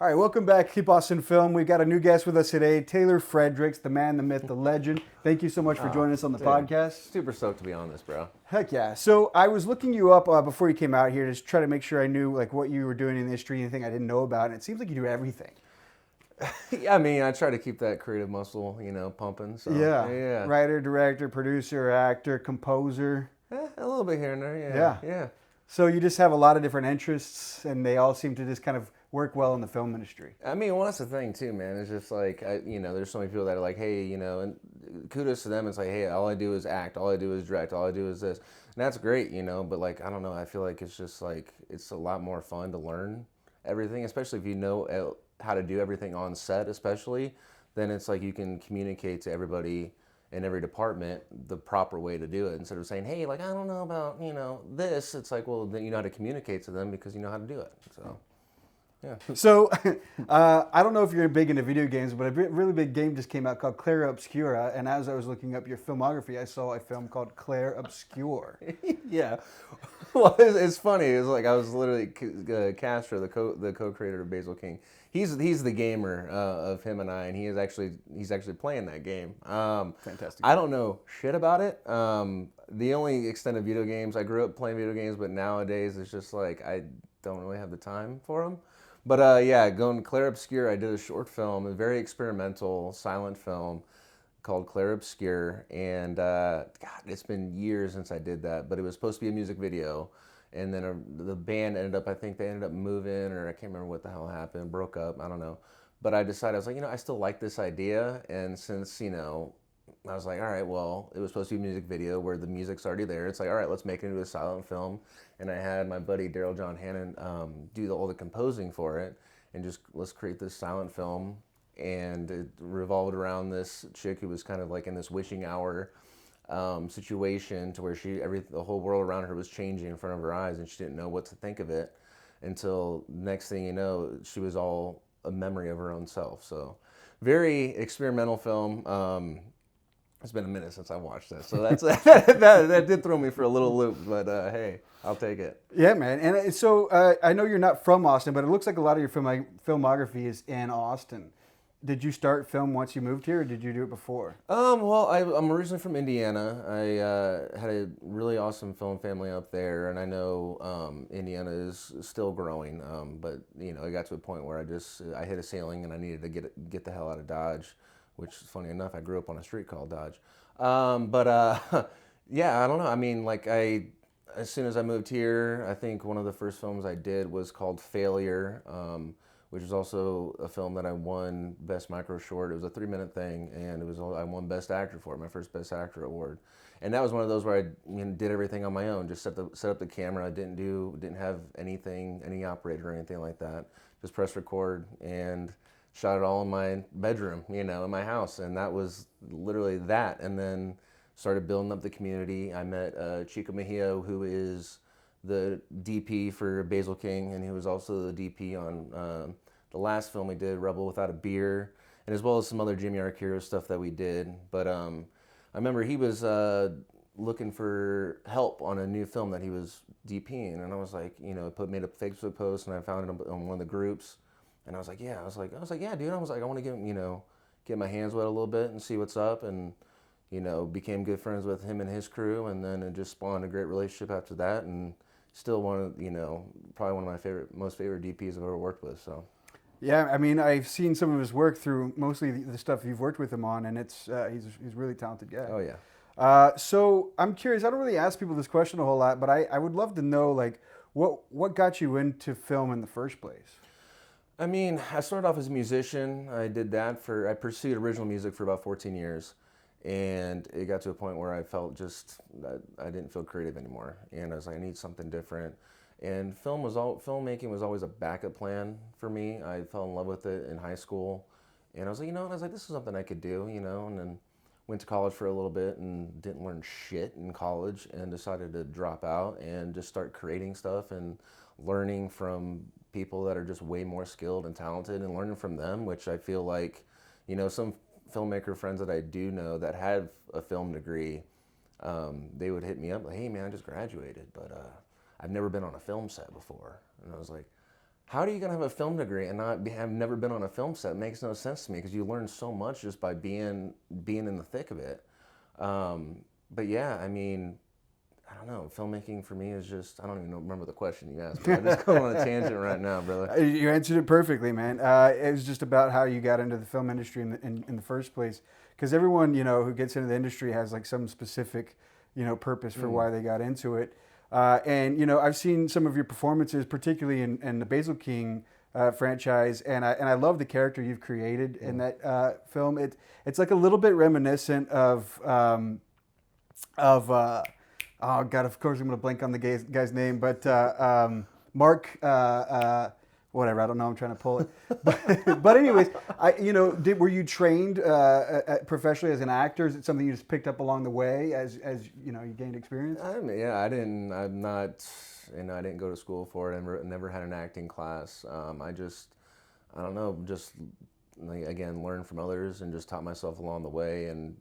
All right, welcome back, Keep Austin Film. We've got a new guest with us today, Taylor Fredricks, the man, the myth, the legend. Thank you so much for joining us on the podcast. Super stoked to be on this, bro. Heck yeah. So I was looking you up before you came out here to try to make sure I knew like what you were doing in the industry, anything I didn't know about, and it seems like you do everything. Yeah, I mean, I try to keep that creative muscle, pumping. So Yeah. Writer, director, producer, actor, composer. A little bit here and there. Yeah. So you just have a lot of different interests, and they all seem to just kind of work well in the film industry. I mean, well, that's the thing too, man. It's just like, there's so many people that are like, hey, and kudos to them. It's like, hey, all I do is act, all I do is direct, all I do is this, and that's great, but like, I don't know. I feel like it's just like it's a lot more fun to learn everything, especially if you know how to do everything on set, especially. Then it's like you can communicate to everybody in every department the proper way to do it instead of saying, hey, like I don't know about this. It's like, well, then you know how to communicate to them because you know how to do it. So. Yeah. So, I don't know if you're big into video games, but a really big game just came out called Claire Obscura, and as I was looking up your filmography, I saw a film called Claire Obscure. Yeah. Well, it's funny. It's like I was literally Castro, the co-creator of Basil King. He's the gamer of him and I, and he's actually playing that game. Fantastic. I don't know shit about it. The only extent of video games, I grew up playing video games, but nowadays it's just like I don't really have the time for them. But going to Claire Obscure, I did a short film, a very experimental silent film called Claire Obscure, and God, it's been years since I did that, but it was supposed to be a music video, and then the band I think they ended up moving, or I can't remember what the hell happened, broke up, I don't know. But I decided, I was like, I still like this idea, and since, I was like, all right, well, it was supposed to be a music video where the music's already there. It's like, all right, let's make it into a silent film. And I had my buddy Daryl John Hannon do all the composing for it, and just let's create this silent film. And it revolved around this chick who was kind of like in this wishing hour situation to where the whole world around her was changing in front of her eyes, and she didn't know what to think of it until next thing you know, she was all a memory of her own self. So very experimental film. It's been a minute since I watched this, so that did throw me for a little loop. But hey, I'll take it. Yeah, man. And so I know you're not from Austin, but it looks like a lot of your filmography is in Austin. Did you start film once you moved here, or did you do it before? Well, I'm originally from Indiana. I had a really awesome film family up there, and I know Indiana is still growing. But it got to a point where I hit a ceiling, and I needed to get the hell out of Dodge. Which, funny enough, I grew up on a street called Dodge. Yeah, I don't know. I mean, like as soon as I moved here, I think one of the first films I did was called Failure, which is also a film that I won Best Micro Short. It was a 3-minute thing, and I won Best Actor for it, my first Best Actor award. And that was one of those where I did everything on my own, just set up the camera. I didn't have any operator or anything like that. Just press record and shot it all in my bedroom, in my house, and that was literally that. And then started building up the community. I met Chico Mejia, who is the DP for Basil King, and he was also the DP on the last film we did, Rebel Without a Beer, and as well as some other Jimmy Arcaro stuff that we did. But I remember he was looking for help on a new film that he was DPing, and I was like, made a Facebook post, and I found it on one of the groups. And I was like, yeah, dude. I was like, I want to get my hands wet a little bit and see what's up. And, became good friends with him and his crew. And then it just spawned a great relationship after that. And still probably one of my most favorite DPs I've ever worked with. So. Yeah, I mean, I've seen some of his work through mostly the stuff you've worked with him on, and he's a really talented guy. Oh yeah. So I'm curious. I don't really ask people this question a whole lot, but I would love to know like what got you into film in the first place. I mean, I started off as a musician. I pursued original music for about 14 years, and it got to a point where I felt I didn't feel creative anymore, and I was like, I need something different. And filmmaking was always a backup plan for me. I fell in love with it in high school, and I was like, this is something I could do, and then went to college for a little bit and didn't learn shit in college, and decided to drop out and just start creating stuff and learning from people that are just way more skilled and talented, and learning from them, which I feel like, some filmmaker friends that I do know that have a film degree, they would hit me up like, hey man, I just graduated, but I've never been on a film set before. And I was like, how are you gonna have a film degree and have never been on a film set? It makes no sense to me because you learn so much just by being in the thick of it. But yeah, I mean, I don't know. Filmmaking for me is just, I don't even remember the question you asked me. I'm just going on a tangent right now, brother. You answered it perfectly, man. It was just about how you got into the film industry in the first place. Because everyone, who gets into the industry has like some specific, purpose for why they got into it. And I've seen some of your performances, particularly in the Basil King franchise, and I love the character you've created in that film. It's like a little bit reminiscent of oh God, of course I'm going to blank on the guy's name, but Mark, whatever, I don't know, I'm trying to pull it. But anyways, were you trained professionally as an actor? Is it something you just picked up along the way as you gained experience? Yeah, I'm not, I didn't go to school for it. Never had an acting class. I don't know, just like, again, learn from others and just taught myself along the way and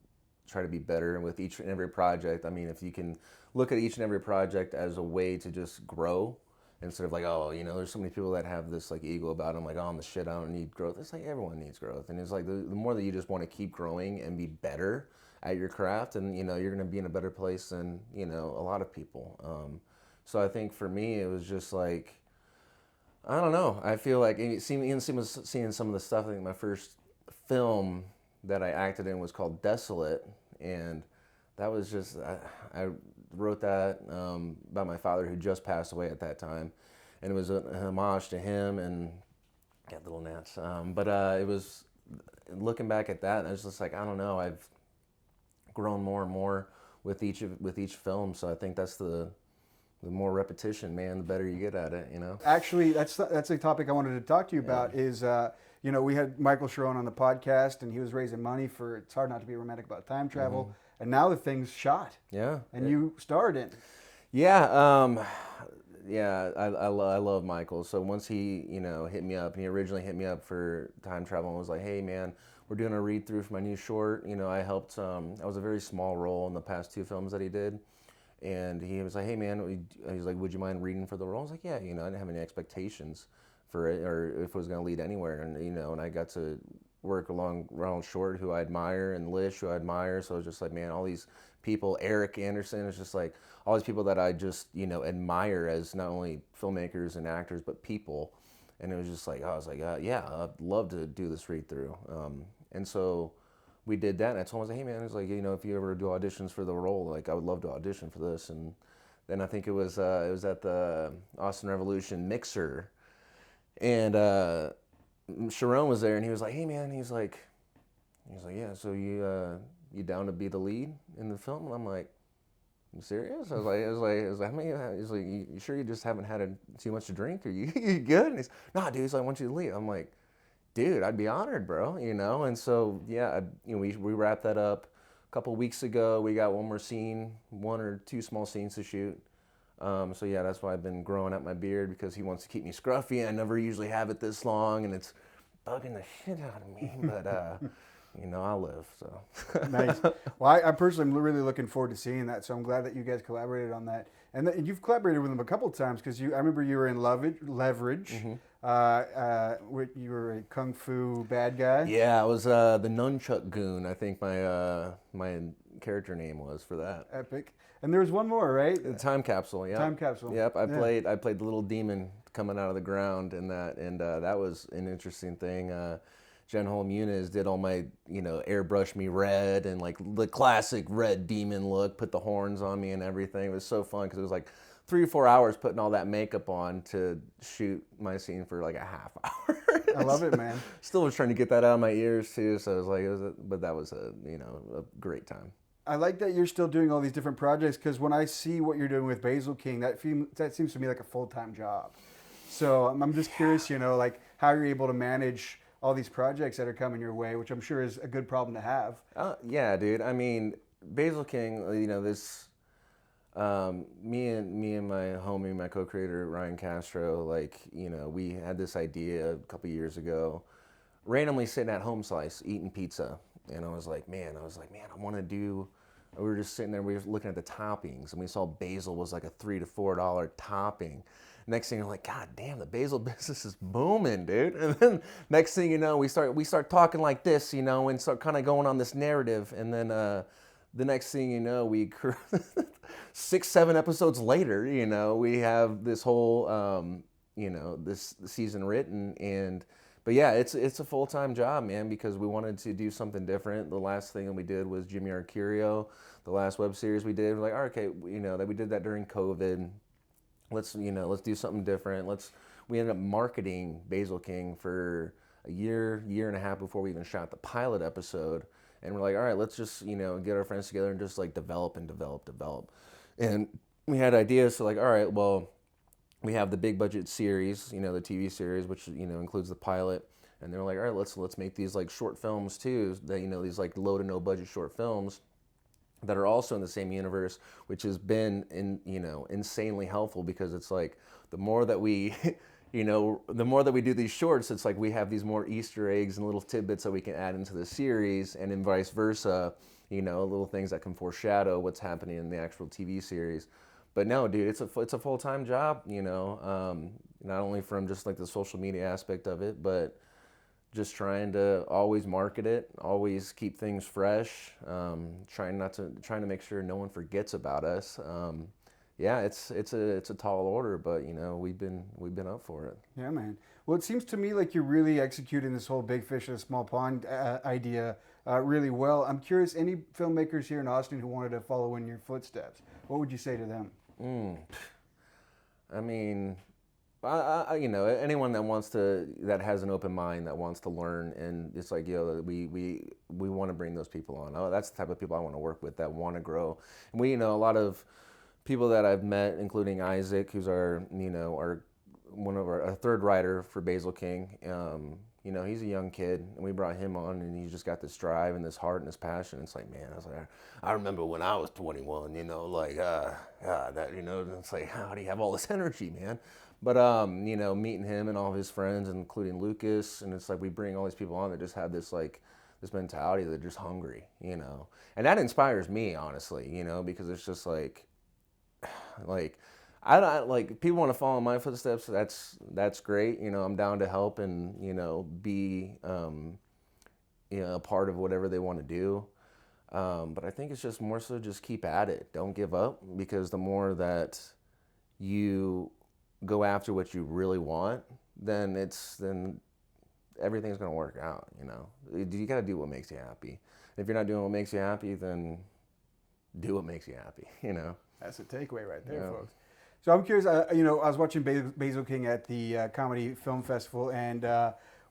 try to be better. And with each and every project, I mean, if you can look at each and every project as a way to just grow instead of like, oh, there's so many people that have this like ego about them, like, oh, I'm the shit, I don't need growth. It's like everyone needs growth. And it's like the more that you just want to keep growing and be better at your craft, and you're going to be in a better place than a lot of people. So I think for me it was just like, I don't know, I feel like seeing some of the stuff. I think my first film that I acted in was called Desolate, and that was just, I wrote that about my father who just passed away at that time, and it was a homage to him and got little gnats. But it was, looking back at that, I was just like, I don't know, I've grown more and more with each film. So I think that's the more repetition, man, the better you get at it. Actually, that's a topic I wanted to talk to you about. Is we had Michael Sharon on the podcast, and he was raising money for It's Hard Not to Be Romantic About Time Travel, and now the thing's shot. Yeah. And you starred in it. Yeah. I love Michael. So once he, hit me up, and he originally hit me up for time travel and was like, hey man, we're doing a read through for my new short. I helped, I was a very small role in the past 2 films that he did. And he was like, hey man, he's like, would you mind reading for the role? I was like, yeah, I didn't have any expectations for it or if it was going to lead anywhere. And, and I got to work along Ronald Short, who I admire, and Lish, who I admire. So it was just like, man, all these people, Eric Anderson, it's just like all these people that I just, admire as not only filmmakers and actors, but people. And it was just like, I was like, yeah, I'd love to do this read through. And so we did that, and I told him, I was like, hey man, it's like, if you ever do auditions for the role, like I would love to audition for this. And then I think it was at the Austin Revolution Mixer, and Sharon was there, and he was like, hey man, he's like, yeah, so you down to be the lead in the film? And I'm like, you serious? I was like, how many? He's like, you sure you just haven't had too much to drink? Are you good? And he's, nah, dude. He's like, I want you to lead. I'm like, dude, I'd be honored, bro. And so yeah, we wrapped that up a couple weeks ago. We got one or 2 small scenes to shoot. So yeah, that's why I've been growing out my beard, because he wants to keep me scruffy. I never usually have it this long, and it's bugging the shit out of me. But I'll live. So Nice. Well, I personally am really looking forward to seeing that. So I'm glad that you guys collaborated on that, and you've collaborated with him a couple of times, because I remember you were in Leverage. You were a kung fu bad guy. Yeah, I was the nunchuck goon. I think my character name was for that. Epic. And there was one more, right? The time capsule. Yeah. Time capsule. Yep. I played the little demon coming out of the ground in that, and that was an interesting thing. Jen Holm-Muniz did all my, airbrush me red and like the classic red demon look, put the horns on me and everything. It was so fun because it was like 3 or 4 hours putting all that makeup on to shoot my scene for like a half hour. I love it, man. Still was trying to get that out of my ears too. So it was like, but that was a great time. I like that you're still doing all these different projects, because when I see what you're doing with Basil King, that seems to me like a full-time job. So I'm just curious, like how you're able to manage all these projects that are coming your way, which I'm sure is a good problem to have. Yeah, dude. I mean, Basil King, this, me and my homie, my co-creator, Ryan Castro, like, we had this idea a couple years ago, randomly sitting at Home Slice, eating pizza. And I was like, man, I want to do, we were just sitting there, we were looking at the toppings, and we saw basil was like a $3 to $4 topping. Next thing you're like, God damn, the basil business is booming, dude. And then next thing you know, we start talking like this, you know, and start kind of going on this narrative. And then the next thing you know, 6, 7 episodes later, you know, we have this whole you know, this season written. And but yeah, it's a full-time job, man, because we wanted to do something different. The last thing that we did was Jimmy Arcurio, the last web series we did. We're like, okay, you know, that we did that during COVID. Let's do something different. We ended up marketing Basil King for a year and a half before we even shot the pilot episode. And we're like, all right, let's just, you know, get our friends together and just like develop. And we had ideas, so like, all right, well, we have the big budget series, you know, the TV series, which, you know, includes the pilot. And they're like, all right, let's make these like short films too, that, you know, these like low to no budget short films that are also in the same universe, which has been insanely helpful, because it's like the more that we the more that we do these shorts, it's like we have these more Easter eggs and little tidbits that we can add into the series, and then vice versa, you know, little things that can foreshadow what's happening in the actual TV series. But no, dude, it's a full-time job, you know, not only from just like the social media aspect of it, but just trying to always market it, always keep things fresh, trying to make sure no one forgets about us. Yeah, it's a tall order, but you know, we've been up for it. Yeah, man. Well, it seems to me like you're really executing this whole big fish in a small pond idea really well. I'm curious, any filmmakers here in Austin who wanted to follow in your footsteps, what would you say to them? I mean, you know, anyone that has an open mind, that wants to learn, and it's like, you know, we want to bring those people on. Oh, that's the type of people I want to work with, that want to grow. And we, you know, a lot of people that I've met, including Isaac, who's our third writer for Basil King. You know, he's a young kid, and we brought him on, and he's just got this drive and this heart and this passion. It's like, man, I remember when I was 21, you know, like, that, you know, it's like, how do you have all this energy, man? But, you know, meeting him and all of his friends, including Lucas, and it's like we bring all these people on that just have this, like, this mentality, they're just hungry, you know. And that inspires me, honestly, you know, because it's just like I don't like, people want to follow in my footsteps. That's great. You know, I'm down to help and, you know, be, you know, a part of whatever they want to do. But I think it's just more so just keep at it. Don't give up, because the more that you go after what you really want, then everything's going to work out. You know, you got to do what makes you happy. If you're not doing what makes you happy, then do what makes you happy, you know. That's a takeaway right there, folks. So I'm curious, you know, I was watching Basil King at the Comedy Film Festival, and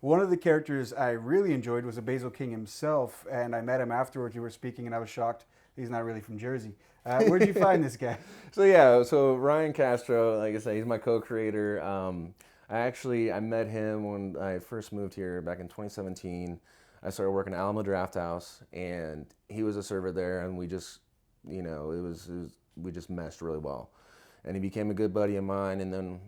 one of the characters I really enjoyed was a Basil King himself, and I met him afterwards. You were speaking, and I was shocked he's not really from Jersey. Where'd you find this guy? So Ryan Castro, like I said, he's my co-creator. I met him when I first moved here back in 2017. I started working at Alamo Draft House, and he was a server there, and we just, you know, we just meshed really well. And he became a good buddy of mine. And then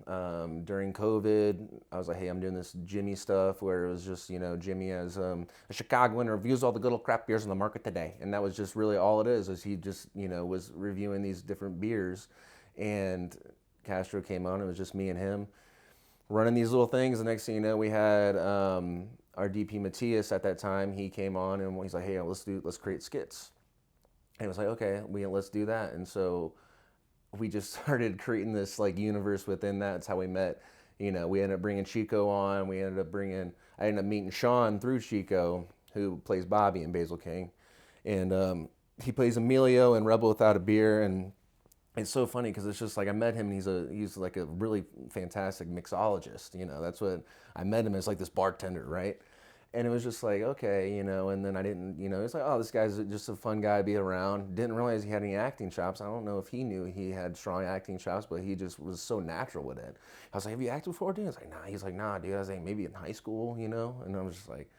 during COVID, I was like, hey, I'm doing this Jimmy stuff, where it was just, you know, Jimmy as a Chicagoan reviews all the good old craft beers on the market today. And that was just really all it is he just, you know, was reviewing these different beers. And Castro came on, it was just me and him running these little things. The next thing you know, we had our DP Matthias at that time. He came on and he's like, hey, let's create skits. And it was like, okay, let's do that. And so we just started creating this like universe within that. That's how we met. You know, we ended up bringing Chico on. I ended up meeting Sean through Chico, who plays Bobby in Basil King. And he plays Emilio in Rebel Without a Beer. And it's so funny because it's just like, I met him and he's like a really fantastic mixologist. You know, that's what I met him as, like this bartender, right? And it was just like, okay, you know, and then I didn't, you know, it's like, oh, this guy's just a fun guy to be around. Didn't realize he had any acting chops. I don't know if he knew he had strong acting chops, but he just was so natural with it. I was like, have you acted before, dude? I was like, nah. He's like, nah, dude. I was like, maybe in high school, you know? And I was just like,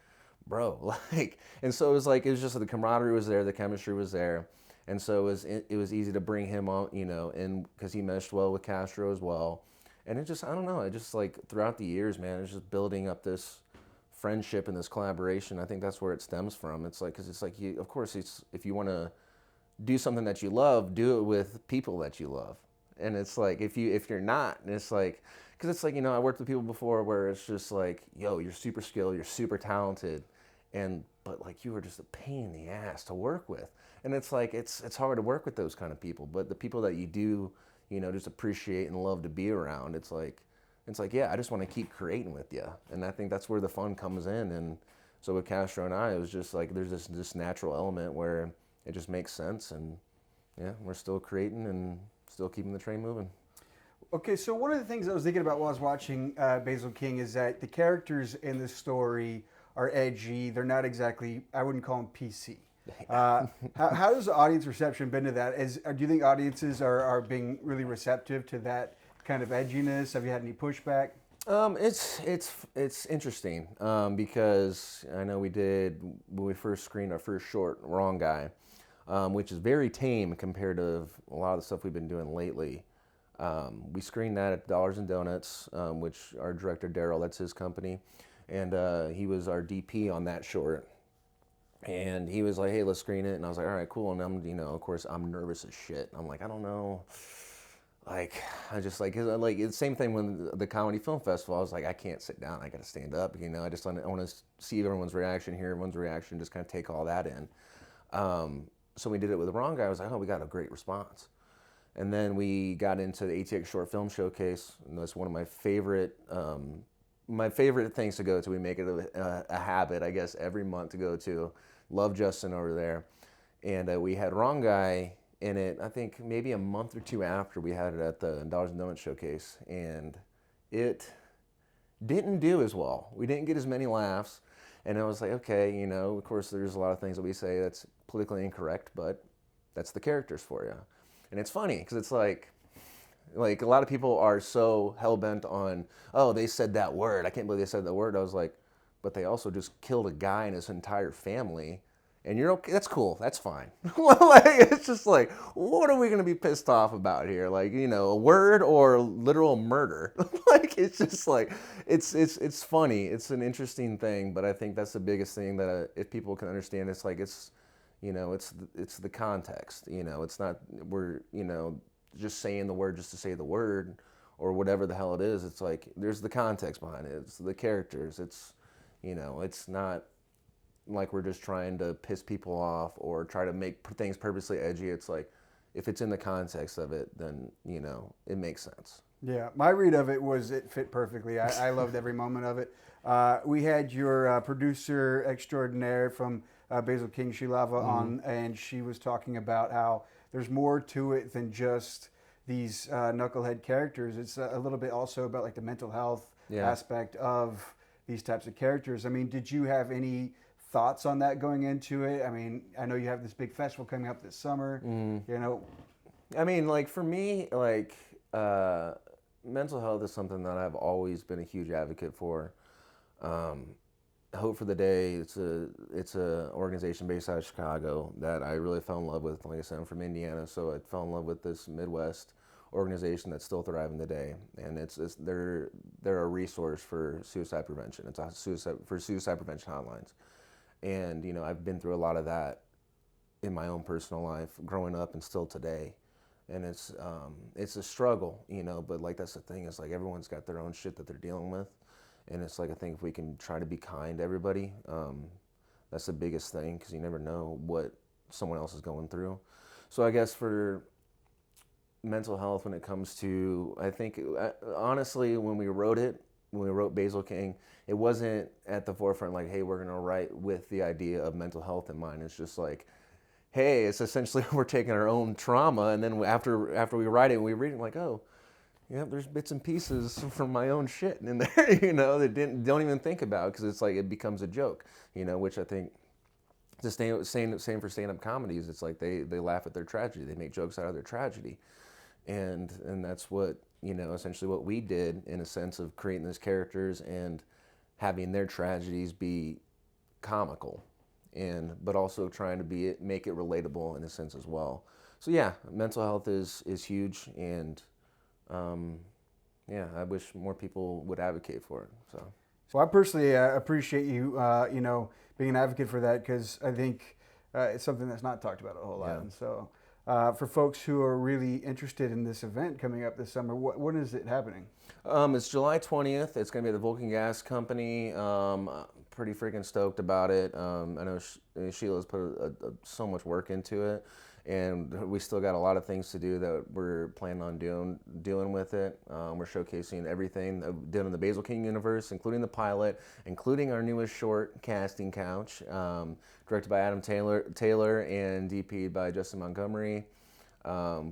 bro, like, and so it was just the camaraderie was there, the chemistry was there. And so it was easy to bring him on, you know, and because he meshed well with Castro as well. And it just, I don't know, it just like throughout the years, man, it's just building up this friendship and this collaboration. I think that's where it stems from. It's like, because it's like, of course, if you want to do something that you love, do it with people that you love. And it's like if you're not, and it's like, because it's like, I worked with people before where it's just like, yo, you're super skilled, you're super talented, but like you were just a pain in the ass to work with. And it's like it's hard to work with those kind of people. But the people that you do, just appreciate and love to be around, it's like yeah, I just want to keep creating with you. And I think that's where the fun comes in. And so with Castro and I, it was just like there's this natural element where it just makes sense. And yeah, we're still creating and still keeping the train moving. Okay, so one of the things I was thinking about while I was watching Basil King is that the characters in this story are edgy. They're not exactly, I wouldn't call them PC. How has the audience reception been to that? Do you think audiences are being really receptive to that kind of edginess? Have you had any pushback? It's interesting because I know when we first screened our first short, Wrong Guy, which is very tame compared to a lot of the stuff we've been doing lately. We screened that at Dollars and Donuts, which our director Daryl, that's his company, and he was our DP on that short. And he was like, "Hey, let's screen it." And I was like, "All right, cool." And I'm, of course, I'm nervous as shit. I'm like, I don't know. Like, I just like it's the same thing when the Comedy Film Festival. I was like, I can't sit down. I got to stand up. I want to see everyone's reaction, hear everyone's reaction, just kind of take all that in. So we did it with the Wrong Guy. I was like, oh, we got a great response. And then we got into the ATX Short Film Showcase, and that's one of my favorite things to go to. We make it a habit, I guess, every month to go to. Love Justin over there. And we had Wrong Guy in it, I think maybe a month or two after we had it at the Dollars and Donuts Showcase. And it didn't do as well. We didn't get as many laughs. And I was like, okay, of course there's a lot of things that we say that's politically incorrect, but that's the characters for you. And it's funny because it's like a lot of people are so hell-bent on, oh, they said that word. I can't believe they said that word. I was like, but they also just killed a guy and his entire family. And you're okay. That's cool. That's fine. Like, it's just like, what are we going to be pissed off about here? Like, a word or literal murder? Like, it's just like, it's funny. It's an interesting thing. But I think that's the biggest thing that if people can understand, it's like, it's the context. It's not, we're, just saying the word just to say the word or whatever the hell it is. It's like, there's the context behind it. It's the characters. It's not like we're just trying to piss people off or try to make things purposely edgy. It's like, if it's in the context of it, then, it makes sense. Yeah, my read of it was it fit perfectly. I loved every moment of it. We had your producer extraordinaire from Basil King, Shilava, on, and she was talking about how there's more to it than just these knucklehead characters. It's a little bit also about like the mental health aspect of these types of characters. I mean, did you have any thoughts on that going into it? I mean, I know you have this big festival coming up this summer. I mean, like for me, like mental health is something that I've always been a huge advocate for. Hope for the Day, it's a organization based out of Chicago that I really fell in love with. Like I said, I'm from Indiana, so I fell in love with this Midwest organization that's still thriving today. And they're a resource for suicide prevention. It's a suicide prevention hotlines. And I've been through a lot of that in my own personal life, growing up and still today. And it's a struggle, but like that's the thing, is like everyone's got their own shit that they're dealing with. And it's like, I think if we can try to be kind to everybody, that's the biggest thing, because you never know what someone else is going through. So I guess for mental health, when it comes to, I think, honestly, when we wrote Basil King, it wasn't at the forefront like, hey, we're going to write with the idea of mental health in mind. It's just like, hey, it's essentially we're taking our own trauma, and then after we write it and we read it, like, oh, yeah, there's bits and pieces from my own shit in there, that don't even think about, because it's like it becomes a joke, which I think the same for stand-up comedies. It's like they laugh at their tragedy, they make jokes out of their tragedy, and that's what essentially what we did, in a sense of creating these characters and having their tragedies be comical, but also trying to make it relatable in a sense as well. So yeah, mental health is huge, and I wish more people would advocate for it. So I personally appreciate you, being an advocate for that, because I think it's something that's not talked about a whole lot. Yeah. And so for folks who are really interested in this event coming up this summer, when is it happening? It's July 20th. It's going to be at the Vulcan Gas Company. Pretty freaking stoked about it. I know Sheila's put so much work into it, and we still got a lot of things to do that we're planning on doing with it. We're showcasing everything that we did in the Basil King universe, including the pilot, including our newest short, Casting Couch, directed by Adam Taylor and DP'd by Justin Montgomery,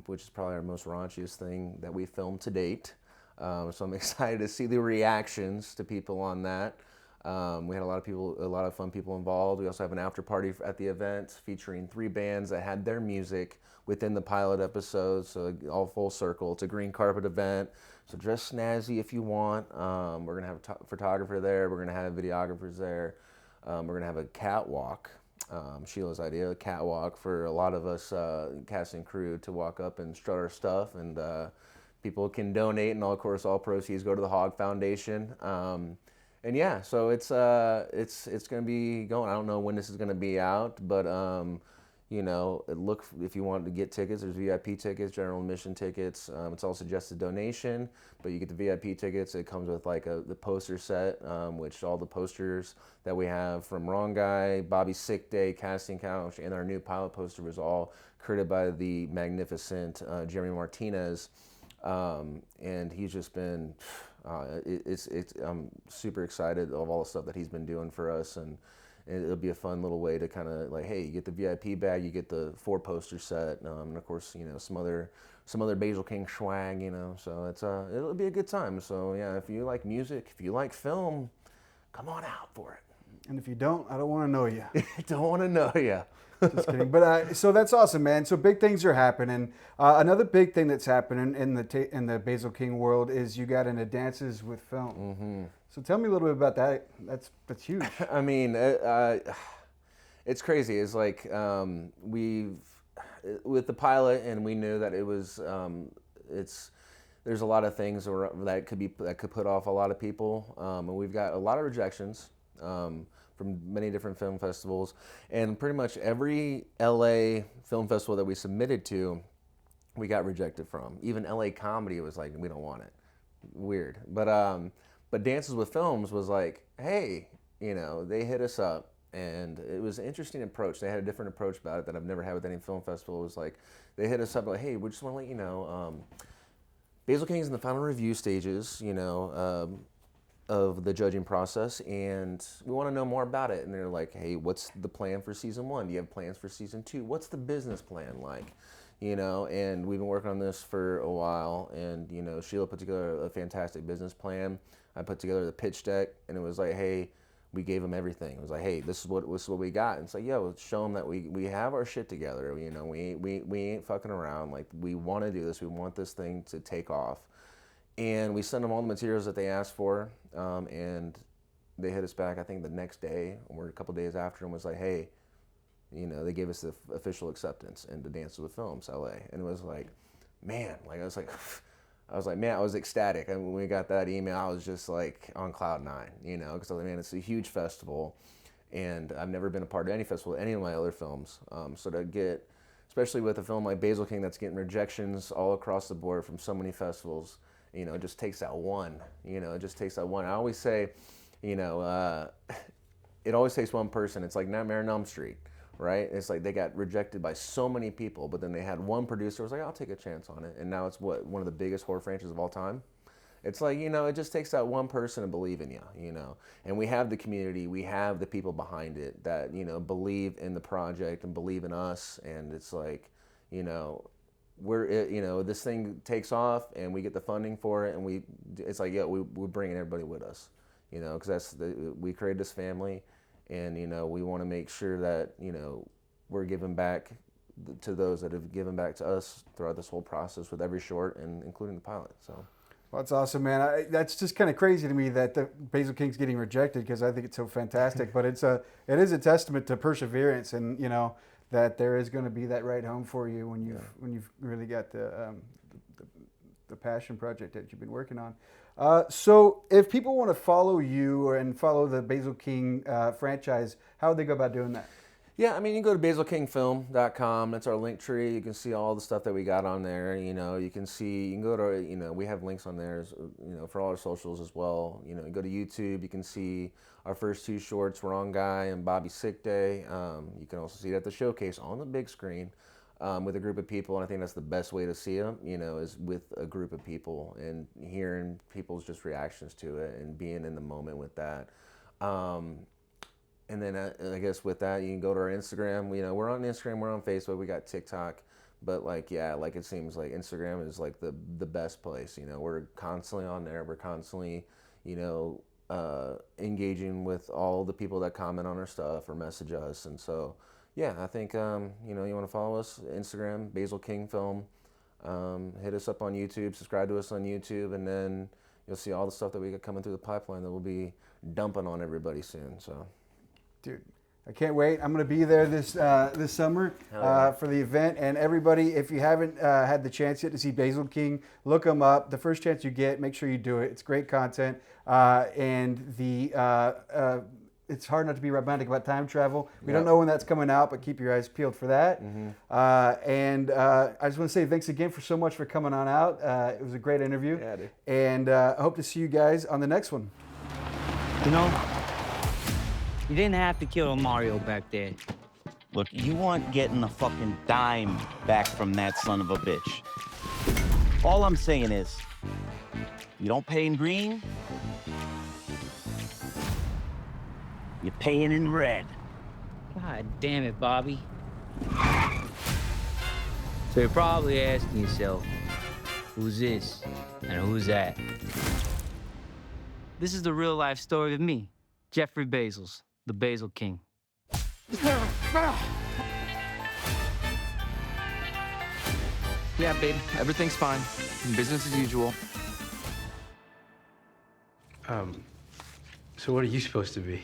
which is probably our most raunchiest thing that we filmed to date. So I'm excited to see the reactions to people on that. We had a lot of fun people involved. We also have an after party at the event featuring 3 bands that had their music within the pilot episode. So all full circle. It's a green carpet event. So dress snazzy if you want. We're gonna have a photographer there. We're gonna have videographers there. We're gonna have a catwalk. Sheila's idea, a catwalk for a lot of us cast and crew to walk up and strut our stuff, and people can donate, and of course all proceeds go to the Hog Foundation. And yeah, so it's going to be going. I don't know when this is going to be out, but look, if you want to get tickets, there's VIP tickets, general admission tickets. It's all suggested donation, but you get the VIP tickets. It comes with like the poster set, which all the posters that we have from Wrong Guy, Bobby's Sick Day, Casting Couch, and our new pilot poster was all created by the magnificent Jeremy Martinez. And he's just been, I'm super excited of all the stuff that he's been doing for us, and it'll be a fun little way to kind of like, hey, you get the VIP bag, you get the 4 poster set, and of course, some other Basil King swag, so it'll be a good time. So yeah, if you like music, if you like film, come on out for it. And if you don't, I don't want to know you. Don't want to know you. Just kidding. But so that's awesome, man. So big things are happening. Another big thing that's happening in the Basil King world is you got into Dances with Film. Mm-hmm. So tell me a little bit about that. That's huge. I mean, it's crazy. It's like we've with the pilot, and we knew that it was there's a lot of things that could put off a lot of people, and we've got a lot of rejections. From many different film festivals, and pretty much every LA film festival that we submitted to, we got rejected from. Even LA Comedy was like, we don't want it. Weird. But Dances with Films was like, hey, they hit us up, and it was an interesting approach. They had a different approach about it that I've never had with any film festival. It was like, they hit us up like, hey, we just want to let you know, Basil King's in the final review stages, of the judging process, and we want to know more about it. And they're like, hey, what's the plan for season 1? Do you have plans for season 2? What's the business plan like? And we've been working on this for a while, and Sheila put together a fantastic business plan. I put together the pitch deck, and it was like, hey, we gave them everything. It was like, hey, this is what we got. And it's like, yeah, let's show them that we have our shit together. We ain't fucking around. Like, we want to do this. We want this thing to take off. And we sent them all the materials that they asked for, and they hit us back, I think, the next day or a couple days after, and was like, hey, they gave us the official acceptance into Dances with Films LA. And it was like, man, I was ecstatic. And when we got that email, I was just like on cloud 9, because I was like, man, it's a huge festival, and I've never been a part of any festival, any of my other films. So to get, especially with a film like Basil King that's getting rejections all across the board from so many festivals, it just takes that one. It just takes that one. I always say, it always takes one person. It's like Nightmare on Elm Street, right? It's like they got rejected by so many people, but then they had one producer who was like, I'll take a chance on it. And now it's one of the biggest horror franchises of all time. It's like, it just takes that one person to believe in you. And we have the community, we have the people behind it that, believe in the project and believe in us. And it's like, this thing takes off and we get the funding for it, and it's like, yeah, we're bringing everybody with us, because we created this family, and we want to make sure that we're giving back to those that have given back to us throughout this whole process with every short, and including the pilot. So. Well, that's awesome, man. That's just kind of crazy to me that the Basil King's getting rejected, because I think it's so fantastic. But it is a testament to perseverance, and that there is going to be that right home for you when you've really got the passion project that you've been working on. So if people want to follow you and follow the Basil King franchise, how would they go about doing that? Yeah, I mean, you can go to basilkingfilm.com. That's our link tree. You can see all the stuff that we got on there. You know, you can go to, we have links on there, for all our socials as well. You know, you go to YouTube, you can see our first 2 shorts, Wrong Guy and Bobby's Sick Day. You can also see it at the showcase on the big screen with a group of people. And I think that's the best way to see them, is with a group of people and hearing people's just reactions to it and being in the moment with that. And then I guess with that, you can go to our Instagram. We're on Instagram, we're on Facebook, we got TikTok, but it seems like Instagram is like the best place. We're constantly on there. We're constantly, engaging with all the people that comment on our stuff or message us. And so, yeah, I think, you want to follow us, Instagram, Basil King Film. Hit us up on YouTube, subscribe to us on YouTube, and then you'll see all the stuff that we got coming through the pipeline that we'll be dumping on everybody soon. So. Dude, I can't wait. I'm going to be there this summer for the event. And everybody, if you haven't had the chance yet to see Basil King, look him up. The first chance you get, make sure you do it. It's great content. It's hard not to be romantic about time travel. We don't know when that's coming out, but keep your eyes peeled for that. Mm-hmm. I just want to say thanks again for so much for coming on out. It was a great interview. Yeah, dude. And I hope to see you guys on the next one. You didn't have to kill Mario back there. Look, you weren't getting a fucking dime back from that son of a bitch. All I'm saying is, you don't pay in green, you're paying in red. God damn it, Bobby. So you're probably asking yourself, who's this and who's that? This is the real life story of me, Jeffrey Basils, the Basil King. Yeah, babe, everything's fine. Business as usual. So what are you supposed to be?